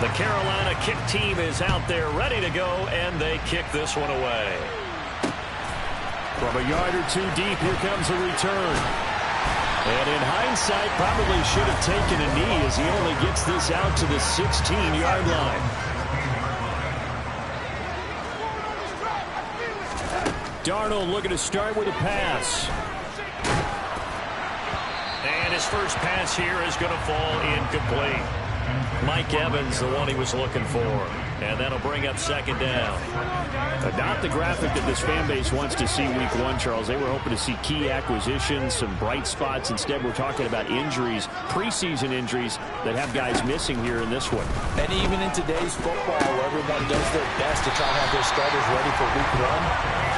The Carolina kick team is out there ready to go, and they kick this one away. From a yard or two deep, here comes a return. And in hindsight, probably should have taken a knee as he only gets this out to the 16-yard line. Darnold looking to start with a pass. And his first pass here is going to fall incomplete. Mike Evans, the one he was looking for. And that'll bring up second down. Not the graphic that this fan base wants to see week one, Charles. They were hoping to see key acquisitions, some bright spots. Instead, we're talking about injuries, preseason injuries that have guys missing here in this one. And even in today's football, where everyone does their best to try to have their starters ready for week one,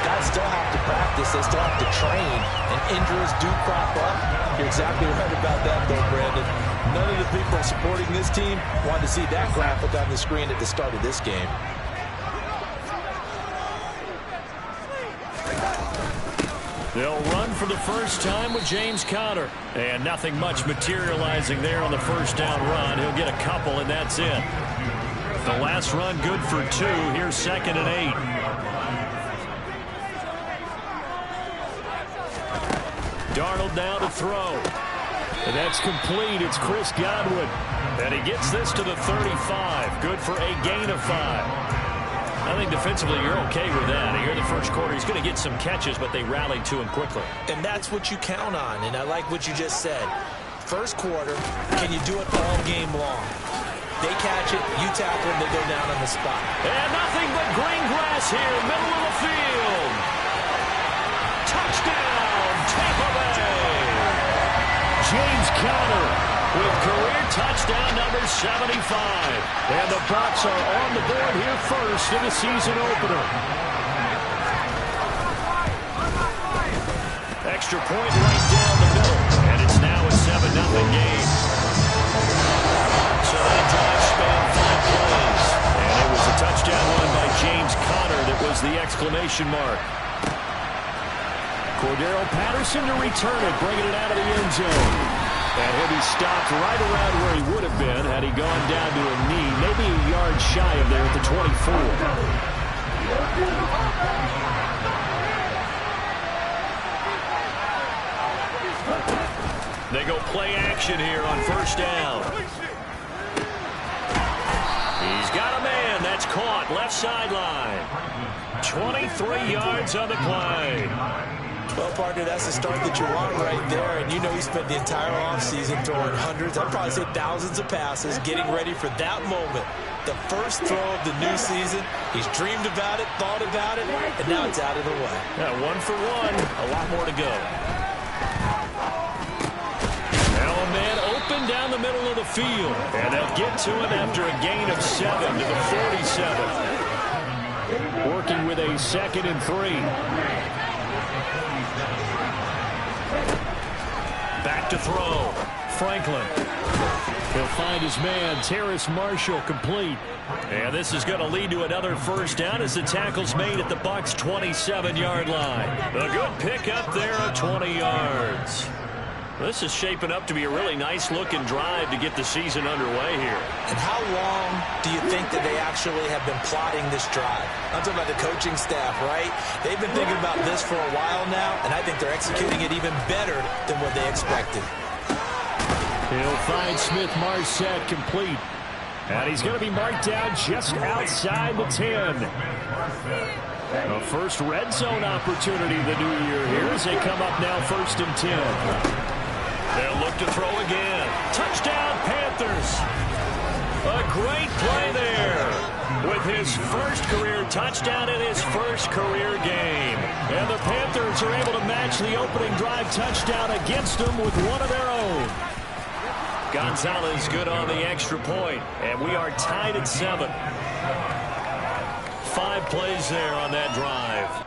guys still have to practice. They still have to train. And injuries do crop up. You're exactly right about that, though, Brandon. None of the people supporting this team wanted to see that graphic on the screen at the start of this game. They'll run for the first time with James Conner. And nothing much materializing there on the first down run. He'll get a couple, and that's it. The last run good for 2. Here's 2nd and 8. Darnold now to throw. And that's complete. It's Chris Godwin. And he gets this to the 35. Good for a gain of 5. I think defensively you're okay with that. Here in the first quarter, he's going to get some catches, but they rallied to him quickly. And that's what you count on, and I like what you just said. First quarter, can you do it all game long? They catch it, you tackle them, they go down on the spot. And nothing but green grass here, middle of the field. Touchdown, Tampa Bay. James Conner with career touchdown number 75. And the Bucs are on the board here first in the season opener. Extra point right down the middle. And it's now a 7-0 game. So that drive spanned 5 plays. And it was a touchdown run by James Conner that was the exclamation mark. Cordero Patterson to return it, bringing it out of the end zone. And he'll be stopped right around where he would have been had he gone down to a knee, maybe a yard shy of there at the 24. They go play action here on first down. He's got a man. That's caught. Left sideline. 23 yards on the play. Well, partner, that's the start that you want right there. And you know he spent the entire offseason throwing hundreds, I'd probably say thousands of passes, getting ready for that moment. The first throw of the new season. He's dreamed about it, thought about it, and now it's out of the way. Yeah, 1 for 1. A lot more to go. Now a man open down the middle of the field. And they'll get to it after a gain of 7 to the 47. Working with a 2nd and 3. Back to throw. Franklin. He'll find his man, Terrace Marshall, complete. And this is going to lead to another first down as the tackle's made at the Bucs' 27-yard line. A good pickup there of 20 yards. This is shaping up to be a really nice-looking drive to get the season underway here. And how long do you think that they actually have been plotting this drive? I'm talking about the coaching staff, right? They've been thinking about this for a while now, and I think they're executing it even better than what they expected. He'll find Smith-Marsette complete. And he's going to be marked down just outside the 10. A first red zone opportunity of the new year here as they come up now 1st and 10. They'll look to throw again. Touchdown, Panthers. A great play there with his first career touchdown in his first career game. And the Panthers are able to match the opening drive touchdown against them with one of their own. Gonzalez good on the extra point, and we are tied at 7. 5 plays there on that drive.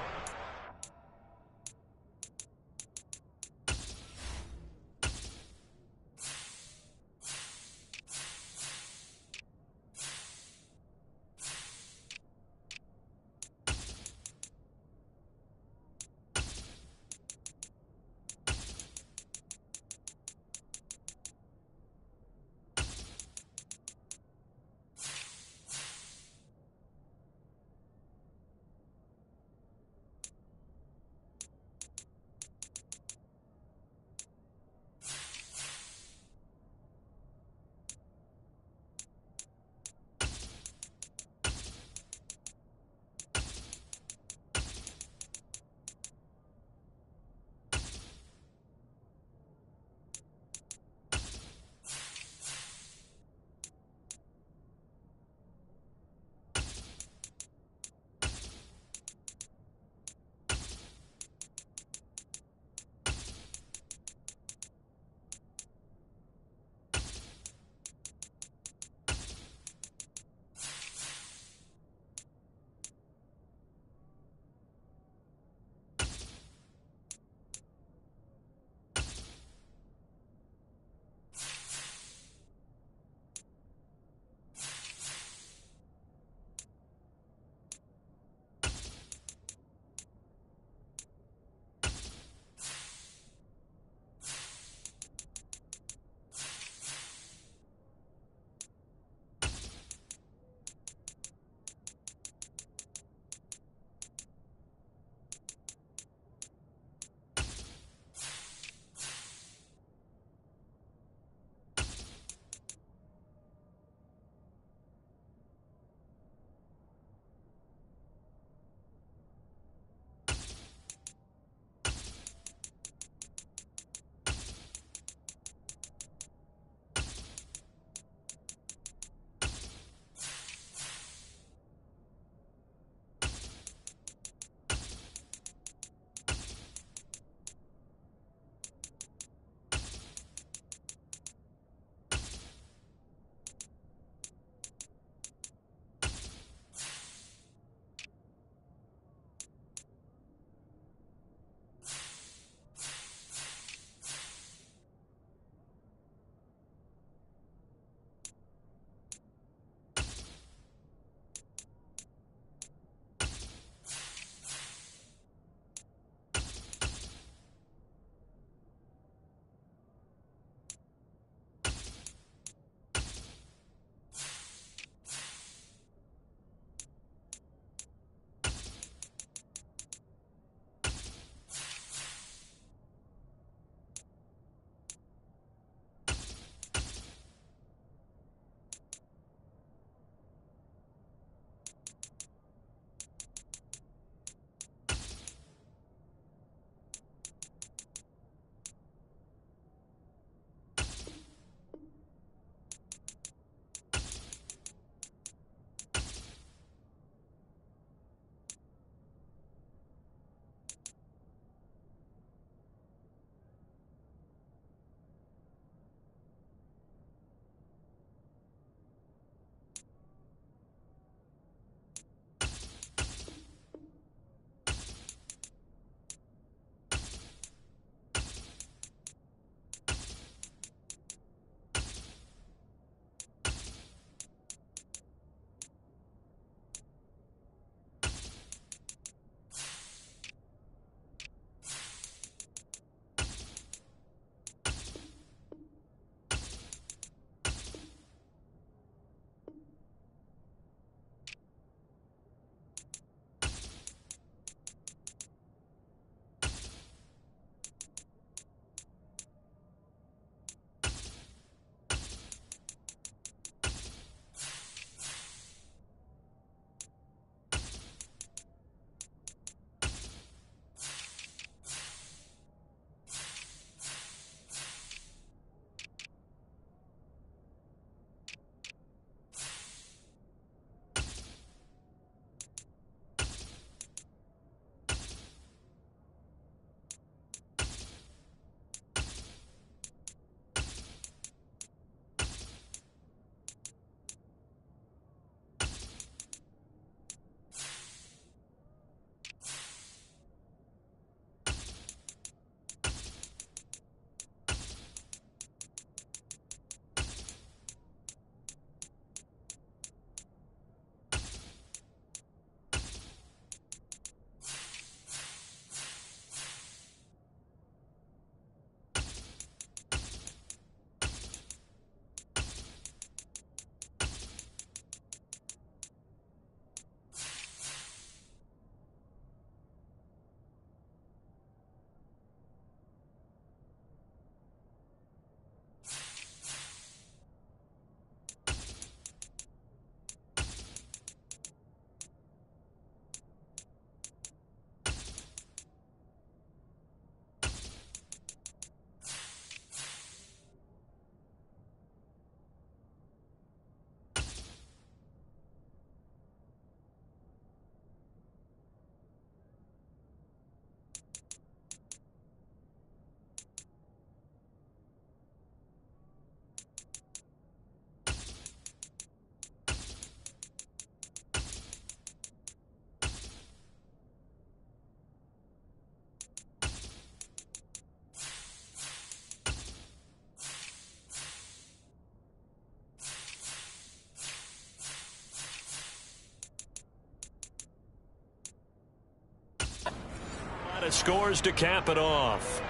set of scores to cap it off.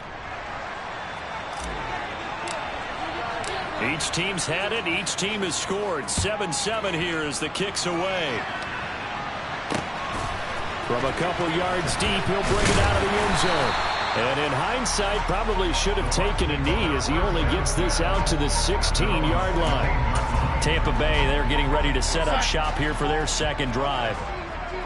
Each team's had it. Each team has scored. 7-7 here as the kick's away. From a couple yards deep, he'll bring it out of the end zone. And in hindsight, probably should have taken a knee as he only gets this out to the 16-yard line. Tampa Bay, they're getting ready to set up shop here for their second drive.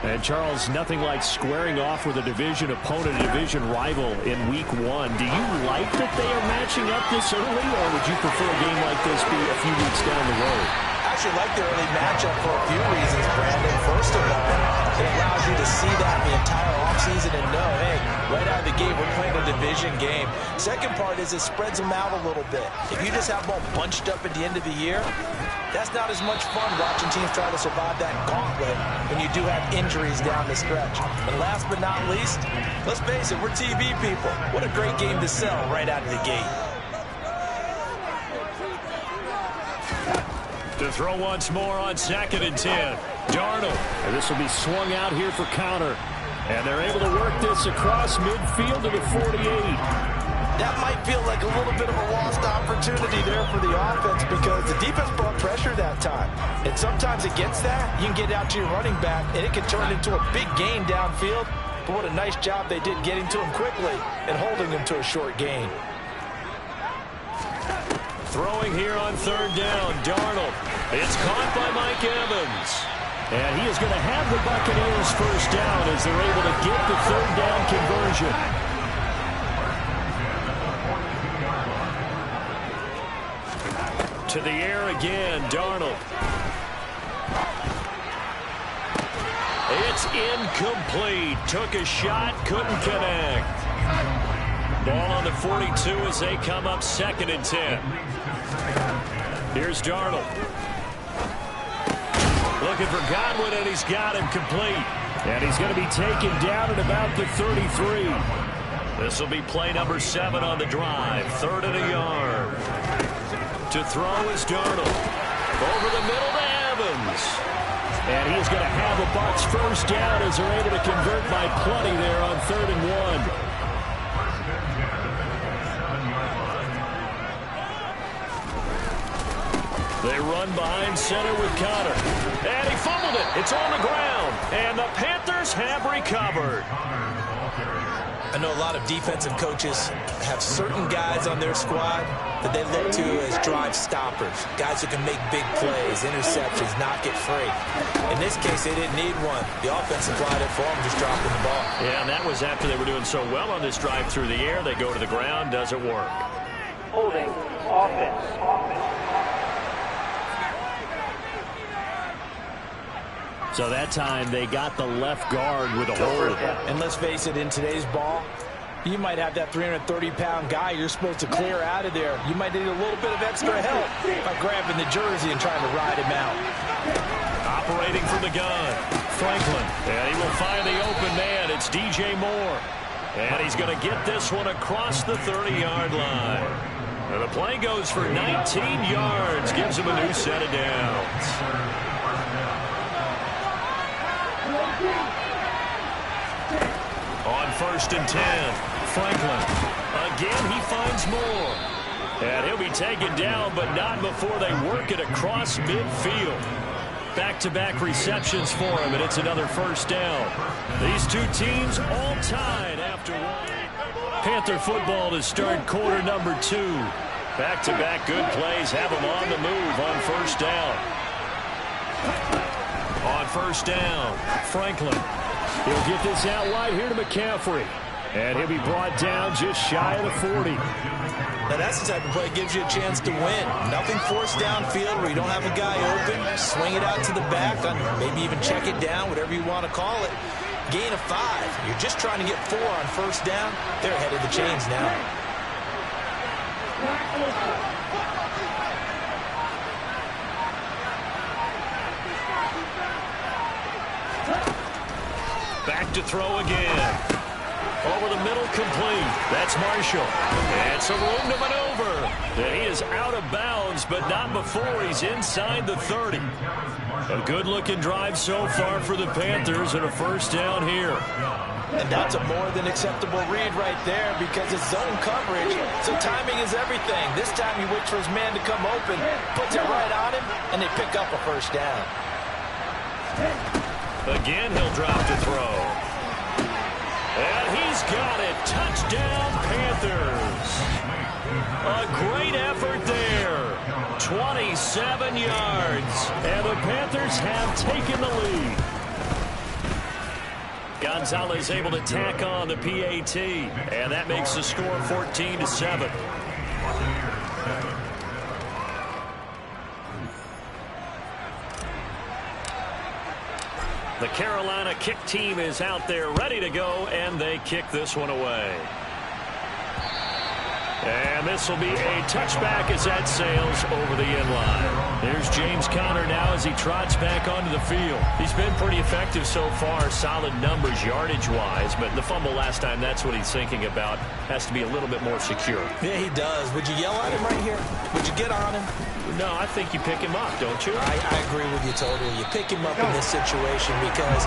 And, Charles, nothing like squaring off with a division opponent, a division rival in Week 1. Do you like that they are matching up this early, or would you prefer a game like this be a few weeks down the road? I actually like the early matchup for a few reasons, Brandon. First of all, it allows you to see that the entire offseason and know, hey, right out of the gate, we're playing a division game. Second part is it spreads them out a little bit. If you just have them all bunched up at the end of the year, that's not as much fun watching teams try to survive that gauntlet when you do have injuries down the stretch. And last but not least, let's face it, we're TV people. What a great game to sell right out of the gate. To throw once more on 2nd and 10. Darnold. And this will be swung out here for counter. And they're able to work this across midfield to the 48. That might feel like a little bit of a lost opportunity there for the offense because the defense brought pressure that time. And sometimes against that, you can get out to your running back, and it can turn into a big gain downfield. But what a nice job they did getting to him quickly and holding him to a short gain. Throwing here on 3rd down, Darnold. It's caught by Mike Evans. And he is going to have the Buccaneers first down as they're able to get the 3rd down conversion. To the air again, Darnold. It's incomplete. Took a shot, couldn't connect. Ball on the 42 as they come up 2nd and 10. Here's Darnold. Looking for Godwin, and he's got him complete. And he's going to be taken down at about the 33. This will be play number 7 on the drive. 3rd and a yard. To throw is Darnold. Over the middle to Evans. And he is going to have the Bucs first down as they're able to convert by plenty there on 3rd and 1. They run behind center with Connor. And he fumbled it. It's on the ground. And the Panthers have recovered. I know a lot of defensive coaches have certain guys on their squad that they look to as drive stoppers. Guys who can make big plays, interceptions, knock it free. In this case, they didn't need one. The offense supplied it for them, just dropping the ball. Yeah, and that was after they were doing so well on this drive through the air. They go to the ground, doesn't work. Holding offense. So that time they got the left guard with a hold. And let's face it, in today's ball, you might have that 330-pound guy you're supposed to clear out of there. You might need a little bit of extra help by grabbing the jersey and trying to ride him out. Operating from the gun, Franklin. And he will find the open man. It's DJ Moore. And he's going to get this one across the 30-yard line. And the play goes for 19 yards. Gives him a new set of downs. On 1st and 10, Franklin. Again, he finds Moore. And he'll be taken down, but not before they work it across midfield. Back-to-back receptions for him, and it's another first down. These two teams all tied after one. Panther football to start quarter number 2. Back-to-back good plays have them on the move on first down. On first down, Franklin. He'll get this out wide here to McCaffrey. And he'll be brought down just shy of the 40. Now that's the type of play that gives you a chance to win. Nothing forced downfield where you don't have a guy open. Swing it out to the back, maybe even check it down, whatever you want to call it. Gain of 5. You're just trying to get 4 on first down. They're ahead of the chains now. Back to throw again. Over the middle, complete. That's Marshall. And some room to maneuver. And he is out of bounds, but not before he's inside the 30. A good-looking drive so far for the Panthers and a first down here. And that's a more than acceptable read right there because it's zone coverage, so timing is everything. This time he waits for his man to come open, puts it right on him, and they pick up a first down. Again, he'll drop to throw. And he's got it. Touchdown, Panthers. A great effort there. 27 yards. And the Panthers have taken the lead. Gonzalez able to tack on the PAT. And that makes the score 14-7. The Carolina kick team is out there ready to go, and they kick this one away. And this will be a touchback as that sails over the end line. There's James Conner now as he trots back onto the field. He's been pretty effective so far, solid numbers yardage-wise, but the fumble last time, that's what he's thinking about. Has to be a little bit more secure. Yeah, he does. Would you yell at him right here? Would you get on him? No, I think you pick him up, don't you? I agree with you totally. You pick him up in this situation because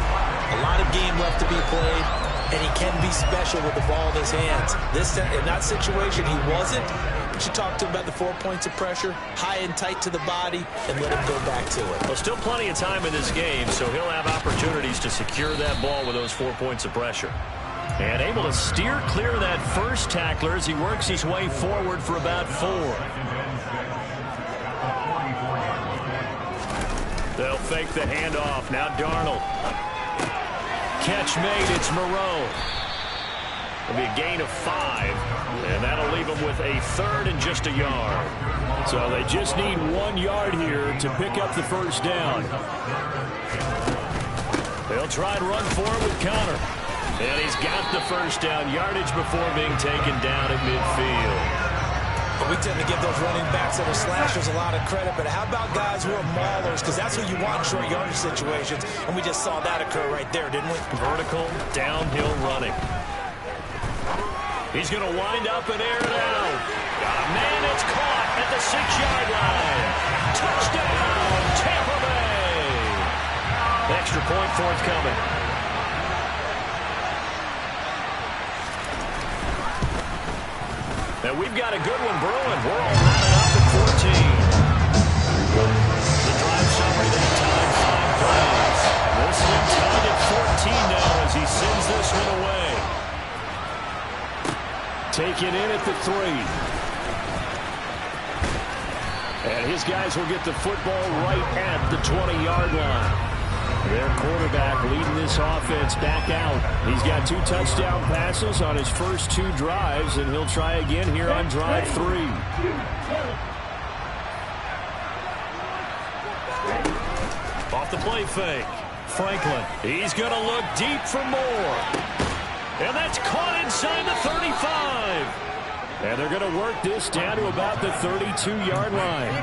a lot of game left to be played, and he can be special with the ball in his hands. In that situation, he wasn't. But you talk to him about the 4 points of pressure, high and tight to the body, and let him go back to it. Well, still plenty of time in this game, so he'll have opportunities to secure that ball with those 4 points of pressure. And able to steer clear of that first tackler as he works his way forward for about 4. They'll fake the handoff. Now Darnold. Catch made. It's Moreau. It'll be a gain of 5. And that'll leave them with a third and just a yard. So they just need 1 yard here to pick up the first down. They'll try and run for it with Conner. And he's got the first down yardage before being taken down at midfield. We tend to give those running backs that are slashers a lot of credit, but how about guys who are maulers? Because that's what you want in short yardage situations, and we just saw that occur right there, didn't we? Vertical, downhill running. He's going to wind up and air it out. Man, it's caught at the 6-yard line. Touchdown, Tampa Bay. Extra point forthcoming. And we've got a good one brewing. We're all knotted up at 14. The drive summary that time, 5 plays. This one tied at 14 now as he sends this one away. Taken in at the 3. And his guys will get the football right at the 20-yard line. Their quarterback leading this offense back out. He's got 2 touchdown passes on his first 2 drives, and he'll try again here on drive 3. Off the play fake. Franklin. He's going to look deep for more. And that's caught inside the 35. And they're going to work this down to about the 32-yard line.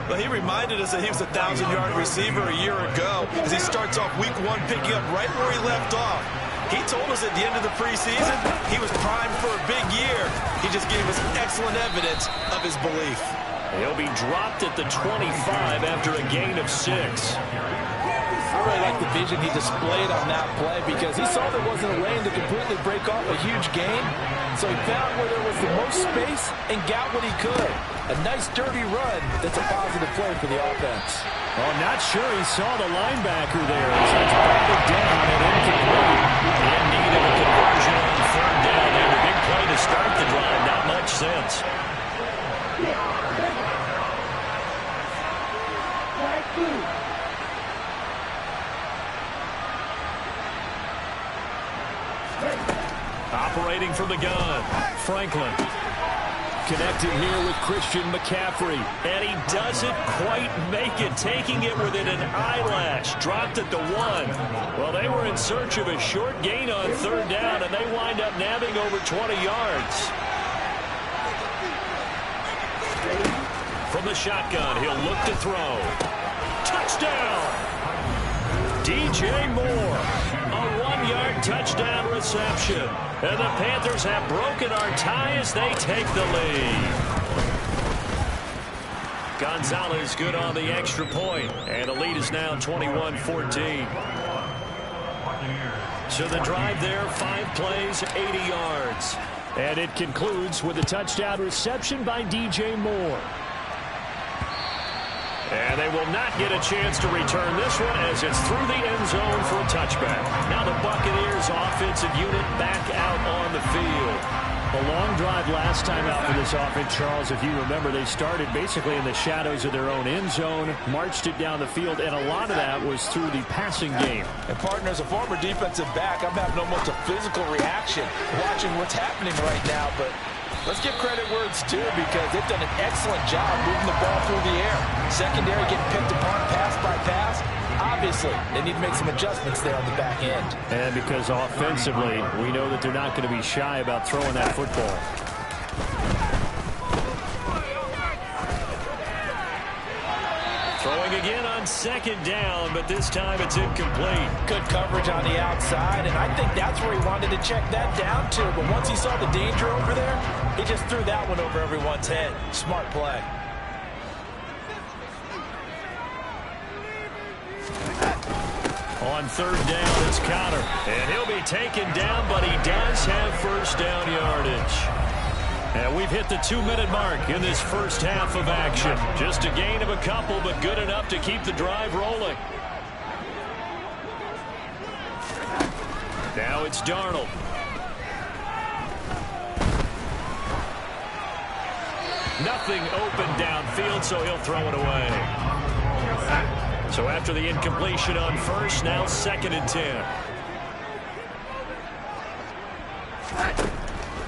Well, he reminded us that he was a 1,000-yard receiver a year ago as he starts off week 1 picking up right where he left off. He told us at the end of the preseason he was primed for a big year. He just gave us excellent evidence of his belief. He'll be dropped at the 25 after a gain of 6. I really like the vision he displayed on that play because he saw there wasn't a lane to completely break off a huge gain. So he found where there was the most space and got what he could. A nice dirty run that's a positive play for the offense. Well, I'm not sure he saw the linebacker there. As that's batted down and incomplete. In need of a conversion on 3rd down there. A big play to start the drive. Not much sense. Operating from the gun, Franklin. Connected here with Christian McCaffrey. And he doesn't quite make it, taking it within an eyelash. Dropped at the 1. Well, they were in search of a short gain on 3rd down, and they wind up nabbing over 20 yards. From the shotgun, he'll look to throw. Touchdown! DJ Moore. A 1-yard touchdown reception. And the Panthers have broken our tie as they take the lead. Gonzalez good on the extra point. And the lead is now 21-14. So the drive there, 5 plays, 80 yards. And it concludes with a touchdown reception by DJ Moore. And they will not get a chance to return this one as it's through the end zone for a touchback. Now the Buccaneers offensive unit back out on the field. A long drive last time out for this offense, Charles. If you remember, they started basically in the shadows of their own end zone, marched it down the field, and a lot of that was through the passing game. And, partner, as a former defensive back, I'm having almost a physical reaction watching what's happening right now. But let's give credit where it's due because they've done an excellent job moving the ball through the air. Secondary getting picked apart pass by pass. Obviously, they need to make some adjustments there on the back end. And because offensively, we know that they're not going to be shy about throwing that football. Throwing again on second down, but this time it's incomplete. Good coverage on the outside, and I think that's where he wanted to check that down to. But once he saw the danger over there, he just threw that one over everyone's head. Smart play. On third down, it's Connor. And he'll be taken down, but he does have first down yardage. And we've hit the 2-minute mark in this first half of action. Just a gain of a couple, but good enough to keep the drive rolling. Now it's Darnold. Nothing open downfield, so he'll throw it away. So after the incompletion on first, now 2nd and 10.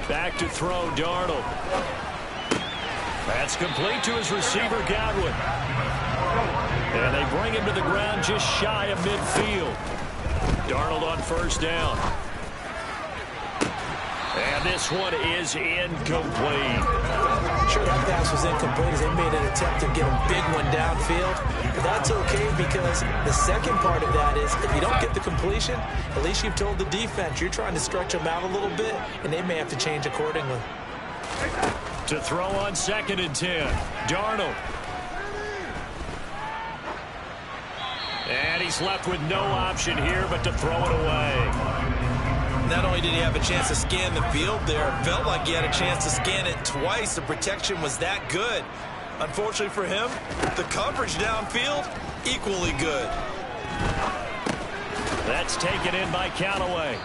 Back to throw, Darnold. That's complete to his receiver, Godwin. And they bring him to the ground just shy of midfield. Darnold on first down. And this one is incomplete. Sure, that pass was incomplete as they made an attempt to get a big one downfield. But that's okay because the second part of that is if you don't get the completion, at least you've told the defense you're trying to stretch them out a little bit, and they may have to change accordingly. To throw on 2nd and 10, Darnold. And he's left with no option here but to throw it away. Not only did he have a chance to scan the field there, it felt like he had a chance to scan it twice. The protection was that good. Unfortunately for him, the coverage downfield, equally good. That's taken in by Callaway.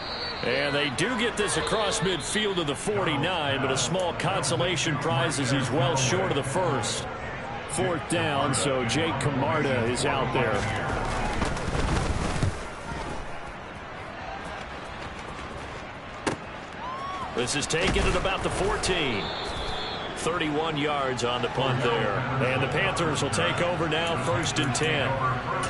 And they do get this across midfield to the 49, but a small consolation prize as he's well short of the first. 4th down, so Jake Camarda is out there. This is taken at about the 14. 31 yards on the punt there. And the Panthers will take over now, 1st and 10.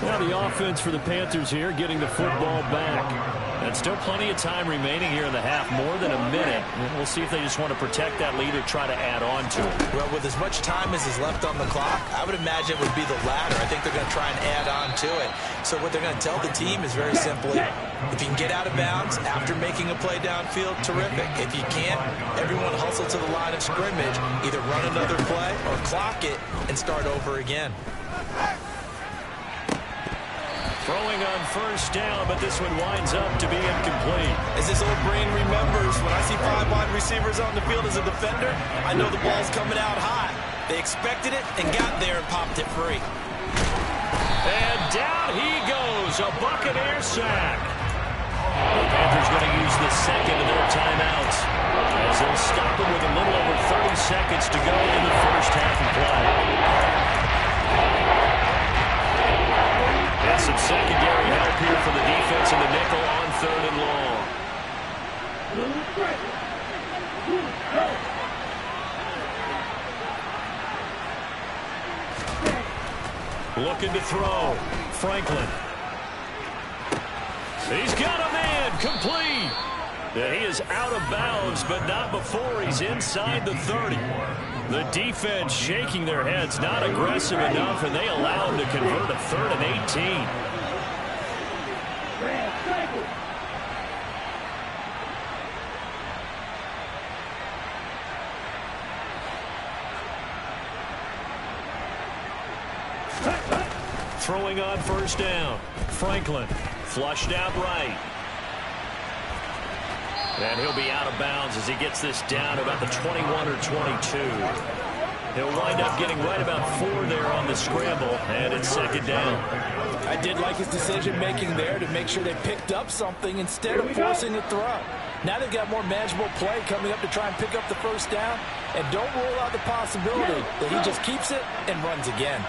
Now the offense for the Panthers here getting the football back. And still plenty of time remaining here in the half, more than a minute. We'll see if they just want to protect that lead or try to add on to it. Well, with as much time as is left on the clock, I would imagine it would be the latter. I think they're going to try and add on to it. So what they're going to tell the team is very simply, if you can get out of bounds after making a play downfield, terrific. If you can't, everyone hustle to the line of scrimmage, either run another play or clock it and start over again. Throwing on first down, but this one winds up to be incomplete. As this old brain remembers, when I see 5 wide receivers on the field as a defender, I know the ball's coming out high. They expected it and got there and popped it free. And down he goes, a Buccaneer sack. The Panthers going to use the 2nd of their timeouts as they'll stop him with a little over 30 seconds to go in the first half of play. And some secondary help here for the defense in the nickel on 3rd and long. Looking to throw. Franklin. He's got a man. Complete. He is out of bounds, but not before he's inside the 30. The defense shaking their heads, not aggressive enough, and they allow him to convert a 3rd and 18. Throwing on first down. Franklin flushed out right. And he'll be out of bounds as he gets this down about the 21 or 22. He'll wind up getting right about 4 there on the scramble, and it's second down. I did like his decision-making there to make sure they picked up something instead of forcing a throw. Now they've got more manageable play coming up to try and pick up the first down, and don't rule out the possibility that he just keeps it and runs again.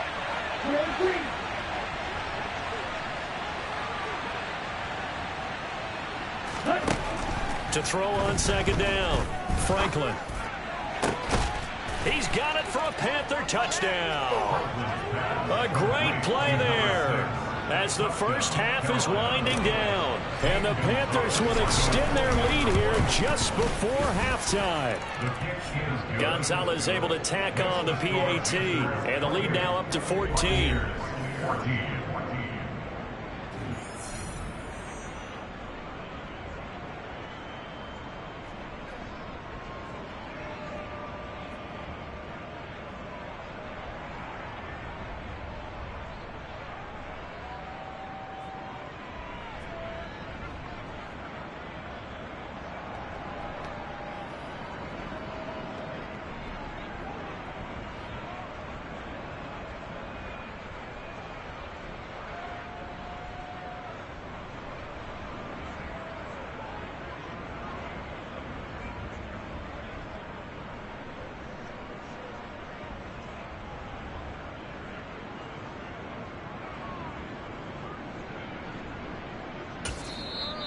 To throw on second down, Franklin. He's got it for a Panther touchdown. A great play there as the first half is winding down. And the Panthers will extend their lead here just before halftime. Gonzalez able to tack on the PAT. And the lead now up to 14.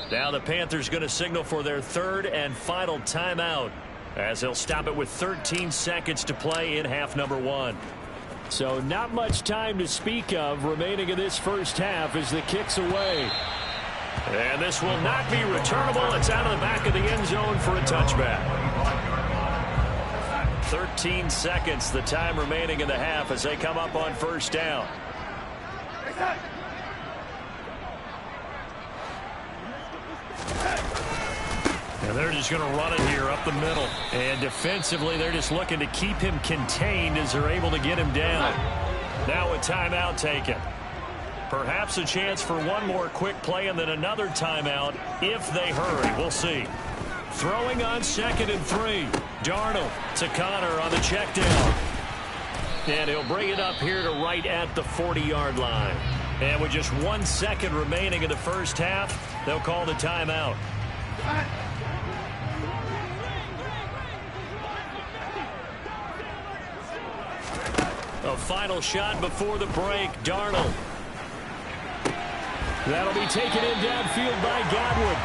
Now the Panthers going to signal for their third and final timeout as they'll stop it with 13 seconds to play in half number 1. So not much time to speak of remaining in this first half as the kick's away. And this will not be returnable. It's out of the back of the end zone for a touchback. 13 seconds the time remaining in the half as they come up on first down. And they're just going to run it here up the middle. And defensively, they're just looking to keep him contained as they're able to get him down. Now a timeout taken. Perhaps a chance for one more quick play and then another timeout if they hurry. We'll see. Throwing on 2nd and 3. Darnold to Connor on the check down. And he'll bring it up here to right at the 40-yard line. And with just 1 second remaining in the first half, they'll call the timeout. A final shot before the break. Darnold. That'll be taken in downfield by Godwin.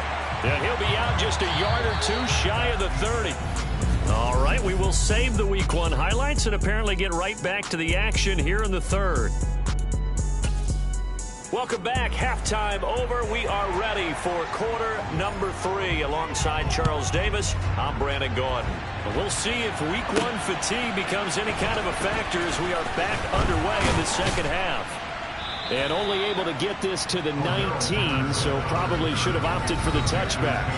And he'll be out just a yard or two shy of the 30. All right, we will save the Week 1 highlights and apparently get right back to the action here in the third. Welcome back. Halftime over. We are ready for quarter number 3 alongside Charles Davis. I'm Brandon Gordon. We'll see if Week 1 fatigue becomes any kind of a factor as we are back underway in the second half. And only able to get this to the 19, so probably should have opted for the touchback.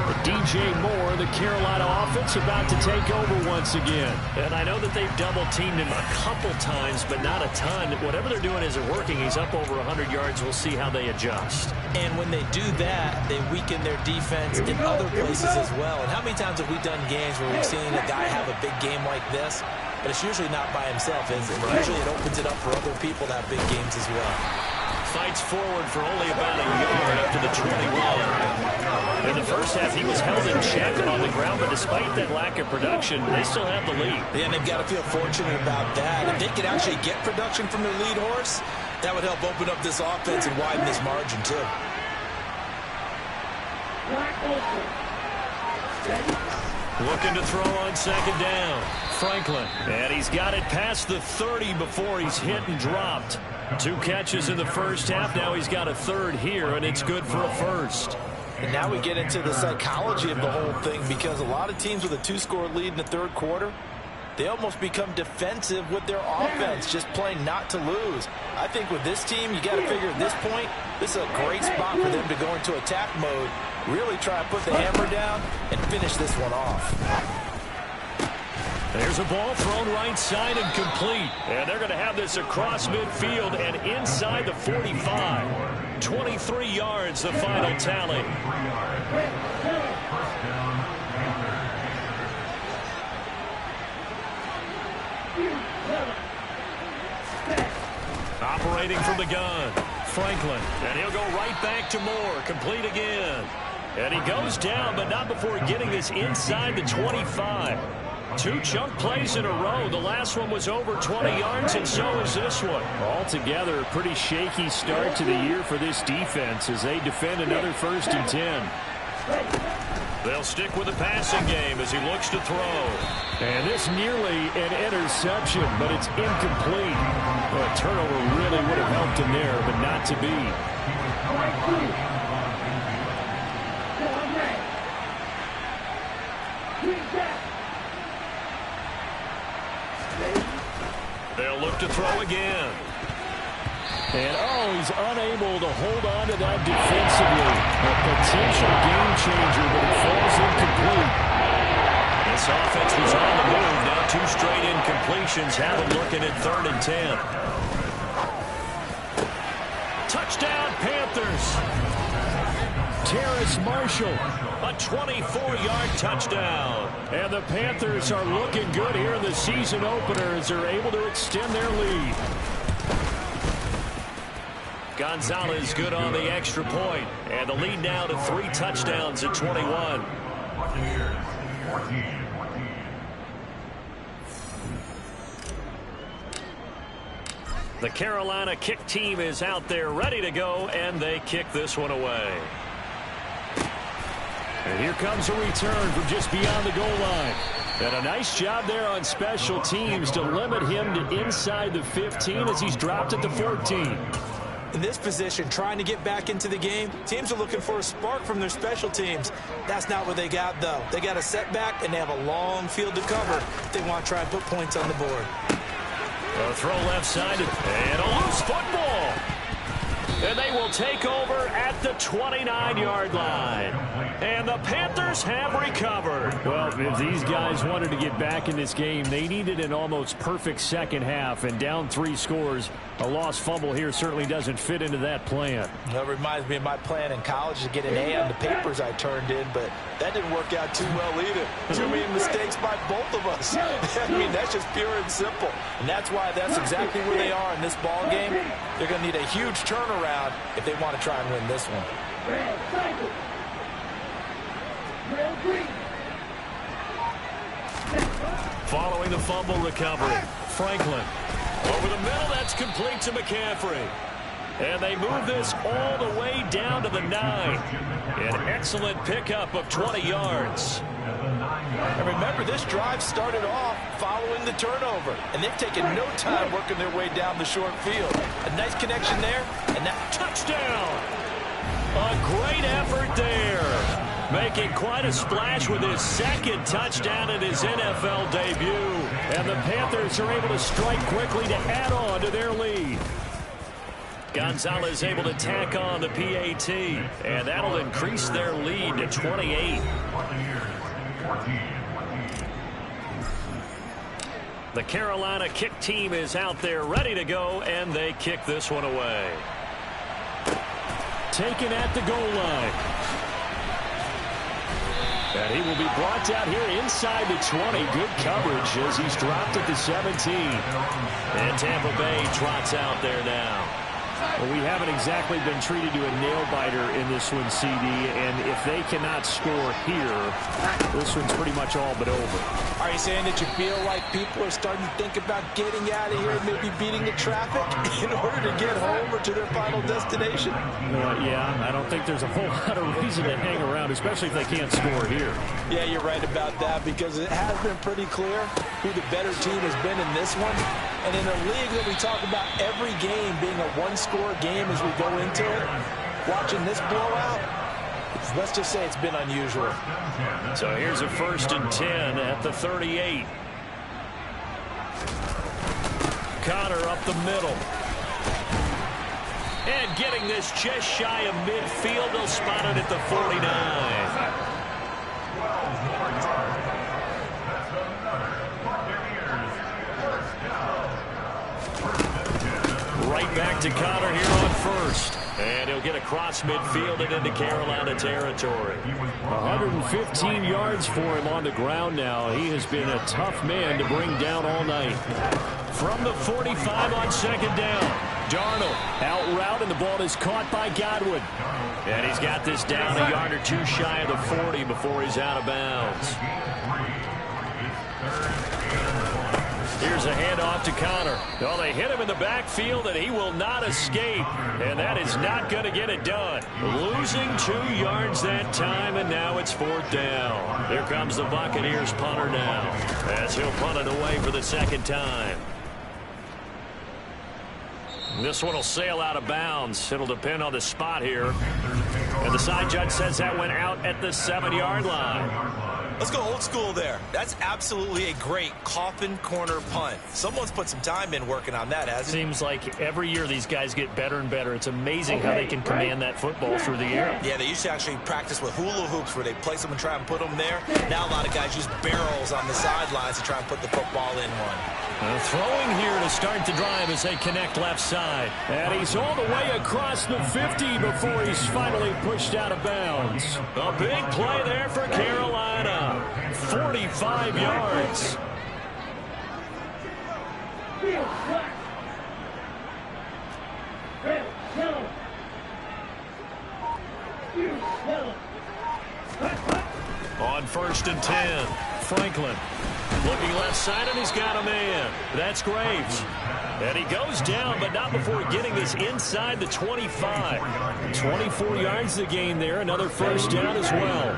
But DJ Moore, the Carolina offense, about to take over once again. And I know that they've double-teamed him a couple times, but not a ton. Whatever they're doing isn't working. He's up over 100 yards. We'll see how they adjust. And when they do that, they weaken their defense in other places as well. And how many times have we done games where we've seen a guy have a big game like this? But it's usually not by himself, is it? Usually it opens it up for other people to have big games as well. Fights forward for only about a yard up to the 21. In the first half, he was held in check on the ground, but despite that lack of production, they still have the lead. Yeah, and they've got to feel fortunate about that. If they could actually get production from their lead horse, that would help open up this offense and widen this margin, too. Looking to throw on second down. Franklin. And he's got it past the 30 before he's hit and dropped. 2 catches in the first half. Now he's got a third here, and it's good for a first. And now we get into the psychology of the whole thing, because a lot of teams with a 2-score lead in the third quarter, they almost become defensive with their offense, just playing not to lose. I think with this team, you got to figure at this point, this is a great spot for them to go into attack mode, really try to put the hammer down and finish this one off. There's a ball thrown right side and complete. And they're going to have this across midfield and inside the 45. 23 yards, the final tally. Waiting from the gun. Franklin. And he'll go right back to Moore. Complete again. And he goes down, but not before getting this inside the 25. 2 chunk plays in a row. The last one was over 20 yards, and so is this one. Altogether, a pretty shaky start to the year for this defense as they defend another 1st and 10. They'll stick with the passing game as he looks to throw. And this nearly an interception, but it's incomplete. A turnover really would have helped him there, but not to be. They'll look to throw again. And, he's unable to hold on to that defensively. A potential game changer, but it falls incomplete. This offense was on the move. Now 2 straight incompletions. Have him looking at 3rd and 10. Touchdown, Panthers. Terrace Marshall, a 24-yard touchdown. And the Panthers are looking good here in the season opener as they're able to extend their lead. Gonzalez good on the extra point. And the lead now to 3 touchdowns at 21. The Carolina kick team is out there ready to go, and they kick this one away. And here comes a return from just beyond the goal line. And a nice job there on special teams to limit him to inside the 15 as he's dropped at the 14. In this position, trying to get back into the game, teams are looking for a spark from their special teams. That's not what they got, though. They got a setback, and they have a long field to cover if they want to try and put points on the board. A throw left side, and a loose football. And they will take over at the 29-yard line. And the Panthers have recovered. Well, if these guys wanted to get back in this game, they needed an almost perfect second half. And down 3 scores, a lost fumble here certainly doesn't fit into that plan. That reminds me of my plan in college to get an A on the papers I turned in, but that didn't work out too well either. Too many mistakes by both of us. I mean, that's just pure and simple. And that's why that's exactly where they are in this ball game. They're going to need a huge turnaround if they want to try and win this one. Following the fumble recovery, Franklin. Over the middle, that's complete to McCaffrey. And they move this all the way down to the 9. An excellent pickup of 20 yards. And remember, this drive started off following the turnover. And they've taken no time working their way down the short field. A nice connection there. And that touchdown. A great effort there. Making quite a splash with his 2nd touchdown in his NFL debut. And the Panthers are able to strike quickly to add on to their lead. Gonzalez able to tack on the PAT. And that'll increase their lead to 28. The Carolina kick team is out there ready to go, and they kick this one away. Taken at the goal line. And he will be brought down here inside the 20. Good coverage as he's dropped at the 17. And Tampa Bay trots out there now. Well, we haven't exactly been treated to a nail-biter in this one, CD, and if they cannot score here, this one's pretty much all but over. Are you saying that you feel like people are starting to think about getting out of here, maybe beating the traffic in order to get home or to their final destination? Yeah, I don't think there's a whole lot of reason to hang around, especially if they can't score here. Yeah, you're right about that, because it has been pretty clear who the better team has been in this one. And in a league that we talk about every game being a one-score game as we go into it, watching this blowout, let's just say it's been unusual. So here's a 1st and 10 at the 38. Connor up the middle. And getting this just shy of midfield, they'll spot it at the 49. Right back to Connor here on 1st. And he'll get across midfield and into Carolina territory. 115 yards for him on the ground now. He has been a tough man to bring down all night. From the 45 on 2nd down. Darnold out route, and the ball is caught by Godwin. And he's got this down a yard or two shy of the 40 before he's out of bounds. Here's a handoff to Connor. Oh, they hit him in the backfield, and he will not escape. And that is not going to get it done. Losing 2 yards that time, and now it's 4th down. Here comes the Buccaneers punter now, as he'll punt it away for the 2nd time. This one will sail out of bounds. It'll depend on the spot here. And the side judge says that went out at the 7-yard line. Let's go old school there. That's absolutely a great coffin corner punt. Someone's put some time in working on that, hasn't it? Seems like every year these guys get better and better. It's amazing how they can command that football through the air. Yeah, they used to actually practice with hula hoops where they place them and try and put them there. Now a lot of guys use barrels on the sidelines to try and put the football in one. Throwing here to start the drive as they connect left side. And he's all the way across the 50 before he's finally pushed out of bounds. A big play there for Carolina. 45 yards. On 1st and 10, Franklin looking left side, and he's got a man. That's Graves. And he goes down, but not before getting this inside the 25. 24 yards to gain there. Another 1st down as well.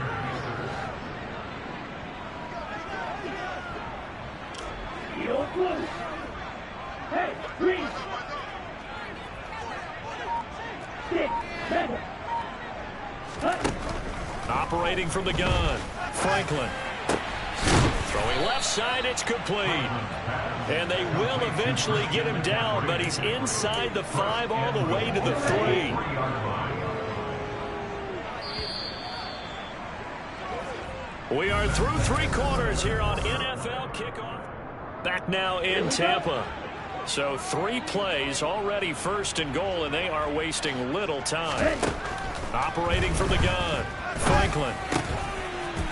Operating from the gun, Franklin. Throwing left side, it's complete. And they will eventually get him down, but he's inside the 5 all the way to the 3. We are through 3 quarters here on NFL Kickoff. Back now in Tampa. So 3 plays, already 1st and goal, and they are wasting little time. Operating from the gun, Franklin.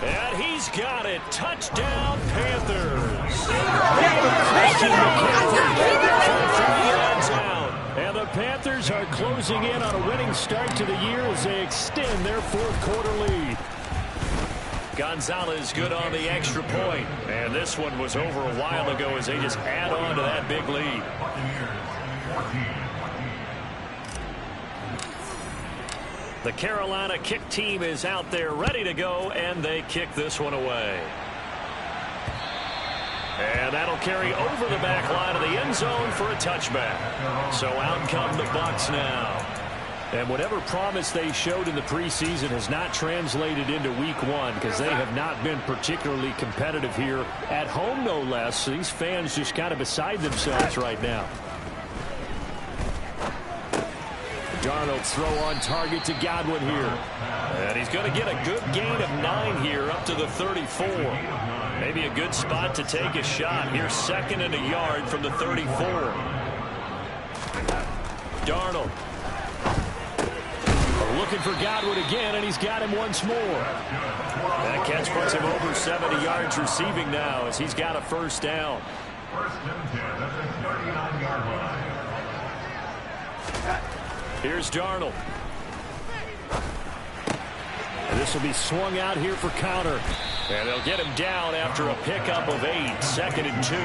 And he's got it. Touchdown, Panthers. And the Panthers are closing in on a winning start to the year as they extend their 4th quarter lead. Gonzalez good on the extra point. And this one was over a while ago as they just add on to that big lead. The Carolina kick team is out there ready to go, and they kick this one away. And that'll carry over the back line of the end zone for a touchback. So out come the Bucs now. And whatever promise they showed in the preseason has not translated into week 1 because they have not been particularly competitive here at home, no less. So these fans just kind of beside themselves right now. Darnold's throw on target to Godwin here. And he's going to get a good gain of 9 here up to the 34. Maybe a good spot to take a shot. Here's 2nd and a yard from the 34. Darnold. Looking for Godwin again, and he's got him once more. That catch puts him over 70 yards receiving now as he's got a 1st down. 1st and 10 at the 39-yard line. Here's Darnold. And this will be swung out here for counter. And they'll get him down after a pickup of 8. 2nd and 2.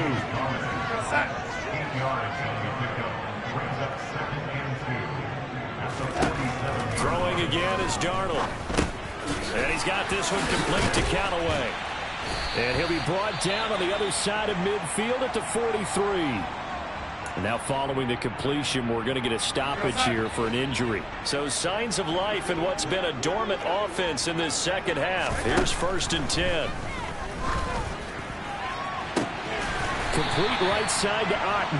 Throwing again is Darnold. And he's got this one complete to Callaway. And he'll be brought down on the other side of midfield at the 43. And now following the completion, we're going to get a stoppage here for an injury. So signs of life in what's been a dormant offense in this 2nd half. Here's 1st and 10. Complete right side to Otten.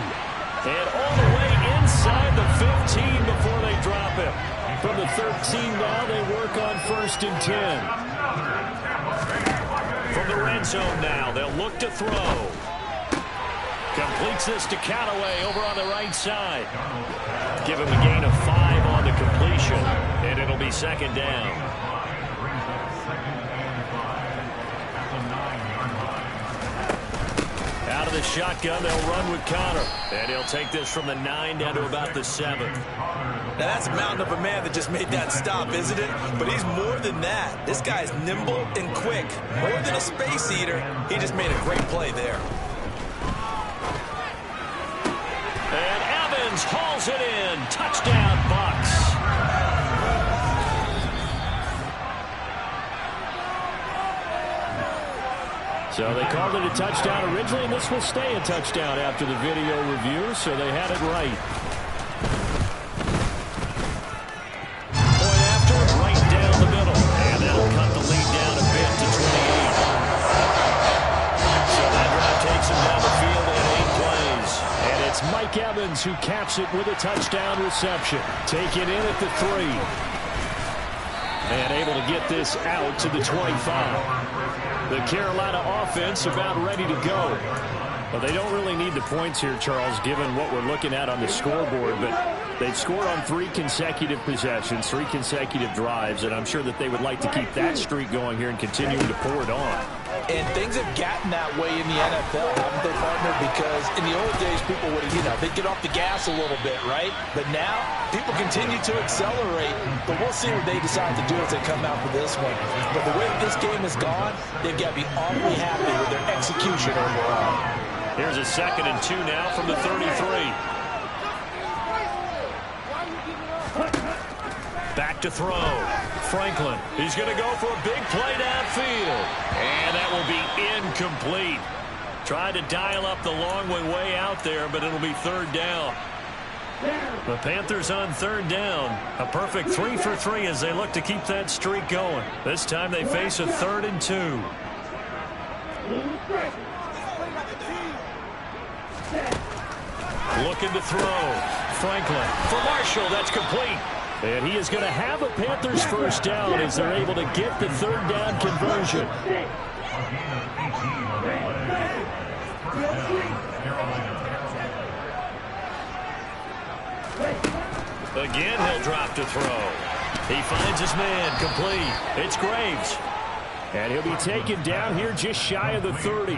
And all the way inside the 15 before they drop him. From the 13 now, they work on 1st and 10. From the red zone now, they'll look to throw. Completes this to Callaway over on the right side. Give him a gain of 5 on the completion, and it'll be 2nd down. Out of the shotgun. They'll run with Connor. And he'll take this from the 9 down to about the 7. Now, that's a mountain of a man that just made that stop, isn't it? But he's more than that. This guy's nimble and quick. More than a space eater, he just made a great play there. And Evans hauls it in. Touchdown, Bucs. So they called it a touchdown originally, and this will stay a touchdown after the video review, so they had it right. Point after, right down the middle. And that'll cut the lead down a bit to 28. So that drive takes him down the field in 8 plays. And it's Mike Evans who caps it with a touchdown reception. Taken in at the 3. And able to get this out to the 25. The Carolina offense about ready to go. Well, they don't really need the points here, Charles, given what we're looking at on the scoreboard. But they've scored on 3 consecutive possessions, 3 consecutive drives, and I'm sure that they would like to keep that streak going here and continuing to pour it on. And things have gotten that way in the NFL, haven't they, partner? Because in the old days, people would, they'd get off the gas a little bit, right? But now, people continue to accelerate. But we'll see what they decide to do as they come out for this one. But the way that this game has gone, they've got to be awfully happy with their execution overall. Here's a 2nd and 2 now from the 33. Back to throw. Franklin. He's going to go for a big play downfield. And that will be incomplete. Tried to dial up the long way out there, but it'll be 3rd down. The Panthers on 3rd down. A perfect 3 for 3 as they look to keep that streak going. This time they face a 3rd and 2. Looking to throw. Franklin for Marshall. That's complete. And he is going to have a Panthers first down as they're able to get the 3rd down conversion. Again, he'll drop to throw. He finds his man. Complete. It's Graves. And he'll be taken down here just shy of the 30.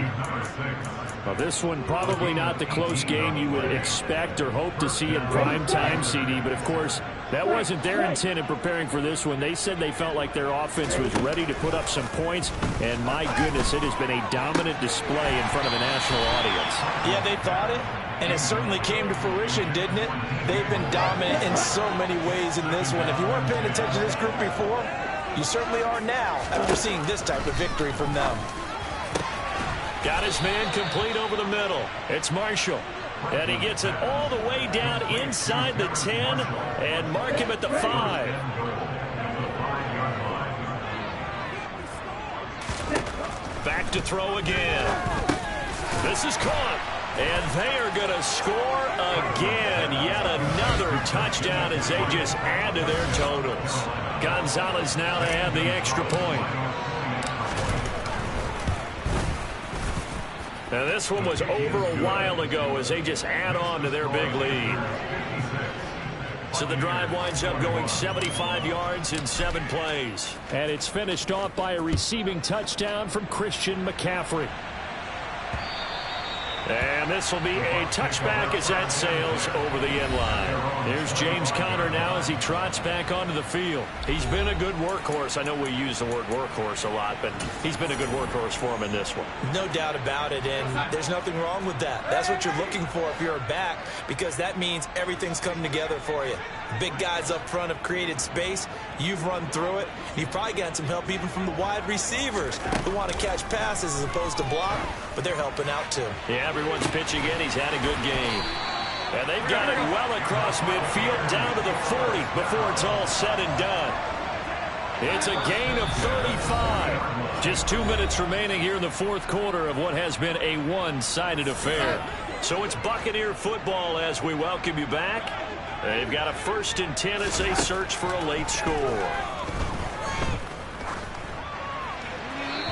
Well, this one probably not the close game you would expect or hope to see in prime time, CD. But, of course, that wasn't their intent in preparing for this one. They said they felt like their offense was ready to put up some points. And, my goodness, it has been a dominant display in front of a national audience. Yeah, they thought it. And it certainly came to fruition, didn't it? They've been dominant in so many ways in this one. If you weren't paying attention to this group before, you certainly are now after seeing this type of victory from them. Got his man complete over the middle. It's Marshall. And he gets it all the way down inside the 10 and mark him at the 5. Back to throw again. This is caught. And they are going to score again. Yet another touchdown as they just add to their totals. Gonzalez now to add the extra point. Now this one was over a while ago as they just add on to their big lead. So the drive winds up going 75 yards in 7 plays. And it's finished off by a receiving touchdown from Christian McCaffrey. And this will be a touchback as that sails over the end line. There's James Conner now as he trots back onto the field. He's been a good workhorse. I know we use the word workhorse a lot, but he's been a good workhorse for him in this one. No doubt about it, and there's nothing wrong with that. That's what you're looking for if you're a back, because that means everything's come together for you. Big guys up front have created space. You've run through it. You've probably gotten some help even from the wide receivers who want to catch passes as opposed to block, but they're helping out too. Yeah, everyone's pitching in. He's had a good game. And they've got it well across midfield down to the 40 before it's all said and done. It's a gain of 35. Just 2 minutes remaining here in the 4th quarter of what has been a one-sided affair. So it's Buccaneer football as we welcome you back. They've got a 1st and 10 as they search for a late score.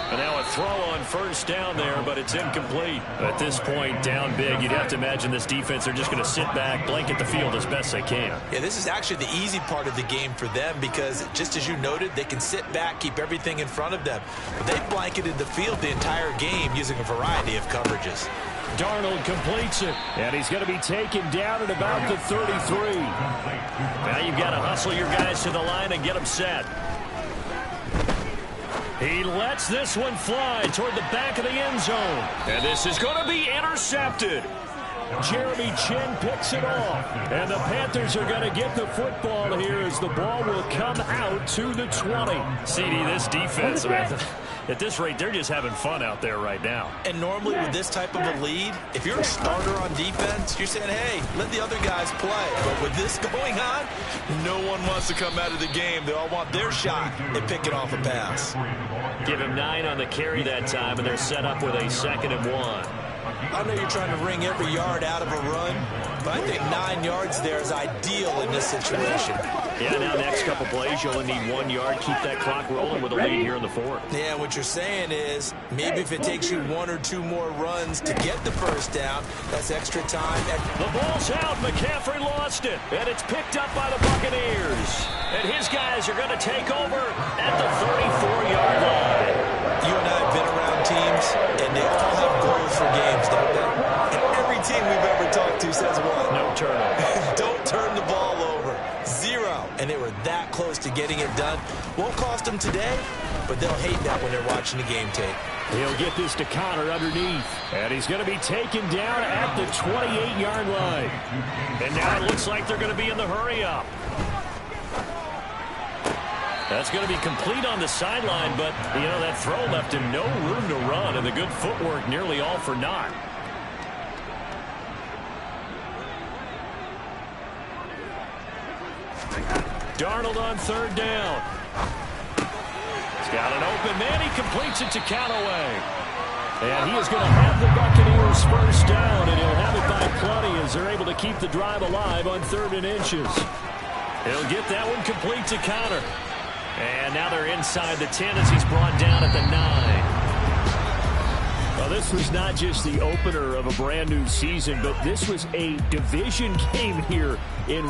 And now a throw on 1st down there, but it's incomplete. At this point, down big, you'd have to imagine this defense are just going to sit back, blanket the field as best they can. Yeah, this is actually the easy part of the game for them because, just as you noted, they can sit back, keep everything in front of them. But they blanketed the field the entire game using a variety of coverages. Darnold completes it, and he's going to be taken down at about the 33. Now you've got to hustle your guys to the line and get them set. He lets this one fly toward the back of the end zone. And this is going to be intercepted. Jeremy Chin picks it off. And the Panthers are going to get the football here as the ball will come out to the 20. CD, this defense, man, at this rate, they're just having fun out there right now. And normally with this type of a lead, if you're a starter on defense, you're saying, hey, let the other guys play. But with this going on, no one wants to come out of the game. They all want their shot at picking off a pass. Give him 9 on the carry that time, and they're set up with a 2nd and 1. I know you're trying to wring every yard out of a run, but I think 9 yards there is ideal in this situation. Yeah, now next couple plays, you only need 1 yard. Keep that clock rolling with a lead here in the 4th. Yeah, what you're saying is maybe if it takes you 1 or 2 more runs to get the first down, that's extra time. The ball's out. McCaffrey lost it, and it's picked up by the Buccaneers. And his guys are going to take over at the 34-yard line. You and I have been around teams, and they all have goals for games, don't they? And every team we've ever talked to says what? No turnover. Don't turn the ball over. 0. And they were that close to getting it done. Won't cost them today, but they'll hate that when they're watching the game tape. He'll get this to Connor underneath. And he's going to be taken down at the 28-yard line. And now it looks like they're going to be in the hurry-up. That's going to be complete on the sideline, but, you know, that throw left him no room to run, and the good footwork nearly all for naught. Darnold on 3rd down. He's got an open man. He completes it to Callaway. And he is going to have the Buccaneers first down, and he'll have it by plenty as they're able to keep the drive alive on 3rd and inches. He'll get that one complete to Connor. And now they're inside the 10 as he's brought down at the 9. Well, this was not just the opener of a brand new season, but this was a division game here in